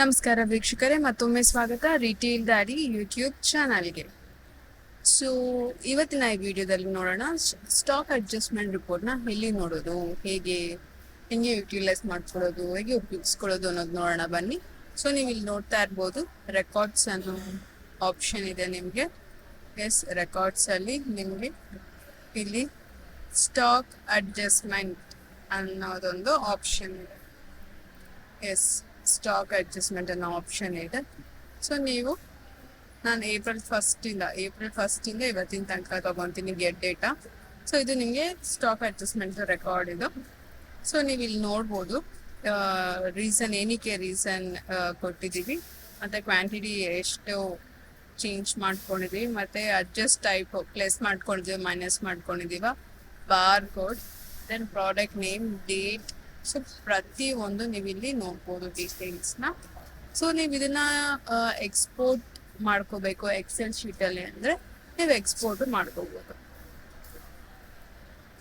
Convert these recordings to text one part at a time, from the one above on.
ನಮಸ್ಕಾರ ವೀಕ್ಷಕರೇ, ಮತ್ತೊಮ್ಮೆ ಸ್ವಾಗತ ರಿಟೇಲ್ ಡ್ಯಾಡಿ ಯೂಟ್ಯೂಬ್ ಚಾನಲ್ಗೆ. ಸೊ ಇವತ್ತಿನ ಈ ವಿಡಿಯೋದಲ್ಲಿ ನೋಡೋಣ, ಸ್ಟಾಕ್ ಅಡ್ಜಸ್ಟ್ಮೆಂಟ್ ರಿಪೋರ್ಟ್ನ ಎಲ್ಲಿ ನೋಡೋದು, ಹೆಂಗೆ ಯುಟಿಲೈಸ್ ಮಾಡ್ಕೊಳ್ಳೋದು, ಹೇಗೆ ಉಪಯೋಗಿಸ್ಕೊಳ್ಳೋದು ಅನ್ನೋದು ನೋಡೋಣ ಬನ್ನಿ. ಸೊ ನೀವು ಇಲ್ಲಿ ನೋಡ್ತಾ ಇರ್ಬೋದು, ರೆಕಾರ್ಡ್ಸ್ ಅನ್ನೋ ಆಪ್ಷನ್ ಇದೆ ನಿಮಗೆ. ಎಸ್, ರೆಕಾರ್ಡ್ಸ್ ಅಲ್ಲಿ ನಿಮಗೆ ಇಲ್ಲಿ ಸ್ಟಾಕ್ ಅಡ್ಜಸ್ಟ್ಮೆಂಟ್ ಅನ್ನೋದೊಂದು ಆಪ್ಷನ್ ಇದೆ. ಎಸ್, ಸ್ಟಾಕ್ ಅಡ್ಜಸ್ಟ್ಮೆಂಟ್ ಅನ್ನೋ ಆಪ್ಷನ್ ಇದೆ. ಸೊ ನಾನು ಏಪ್ರಿಲ್ ಫಸ್ಟಿಂದ ಇವತ್ತಿನ ತನಕ ತಗೊತೀನಿ ಗೆಟ್ ಡೇಟಾ. ಸೊ ಇದು ನಿಮಗೆ ಸ್ಟಾಕ್ ಅಡ್ಜಸ್ಟ್ಮೆಂಟ್ ರೆಕಾರ್ಡ್ ಇದು. ಸೊ ನೀವು ಇಲ್ಲಿ ನೋಡ್ಬೋದು, ರೀಸನ್ ಕೊಟ್ಟಿದ್ದೀವಿ, ಮತ್ತು ಕ್ವಾಂಟಿಟಿ ಎಷ್ಟು ಚೇಂಜ್ ಮಾಡ್ಕೊಂಡಿದ್ದೀವಿ, ಮತ್ತು ಅಡ್ಜಸ್ಟ್ ಟೈಪ್ ಪ್ಲೇಸ್ ಮಾಡ್ಕೊಂಡಿದ್ದೀವಿ, ಮೈನಸ್ ಮಾಡ್ಕೊಂಡಿದ್ದೀವ, bar code, then product name, date. So ಪ್ರತಿಯೊಂದು ನೀವು ಇಲ್ಲಿ ನೋಡ್ಬೋದು ಡೀಟೇಲ್ಸ್ನ. ಸೊ ನೀವು ಇದನ್ನ ಎಕ್ಸ್ಪೋರ್ಟ್ ಮಾಡ್ಕೋಬೇಕು ಎಕ್ಸೆಲ್ ಶೀಟಲ್ಲಿ ಅಂದರೆ ನೀವು ಎಕ್ಸ್ಪೋರ್ಟ್ ಮಾಡ್ಕೋಬೋದು.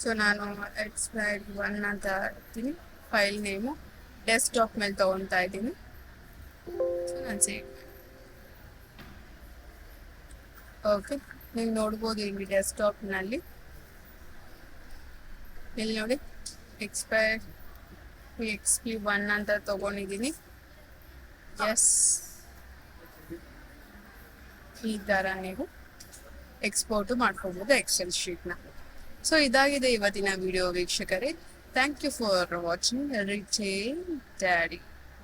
ಸೊ ನಾನು ಎಕ್ಸ್ಪೈರ್ಡ್ 1 ಅಂತ ಇರ್ತೀನಿ, ಫೈಲ್ ನೇಮು ಡೆಸ್ಕ್ಟಾಪ್ ಮೇಲೆ ತೊಗೊತಾ ಇದ್ದೀನಿ. ಸೊ ನಾನು ಸೇವ್. ಓಕೆ, ನೀವು ನೋಡ್ಬೋದು ಇಲ್ಲಿ ಡೆಸ್ಕ್ಟಾಪ್ನಲ್ಲಿ, ಇಲ್ಲಿ ನೋಡಿ ಎಕ್ಸ್ಪೈರ್ಡ್ XP1 ಅಂತ ತಗೊಂಡಿದ್ದೀನಿ. ಎಸ್, ಈ ಥರ ನೀವು ಎಕ್ಸ್ಪೋರ್ಟ್ ಮಾಡ್ಕೋಬೋದು ಎಕ್ಸೆಲ್ ಶೀಟ್ನ. ಸೊ ಇದಾಗಿದೆ ಇವತ್ತಿನ ವಿಡಿಯೋ ವೀಕ್ಷಕರೇ. Thank you for watching Retail daddy.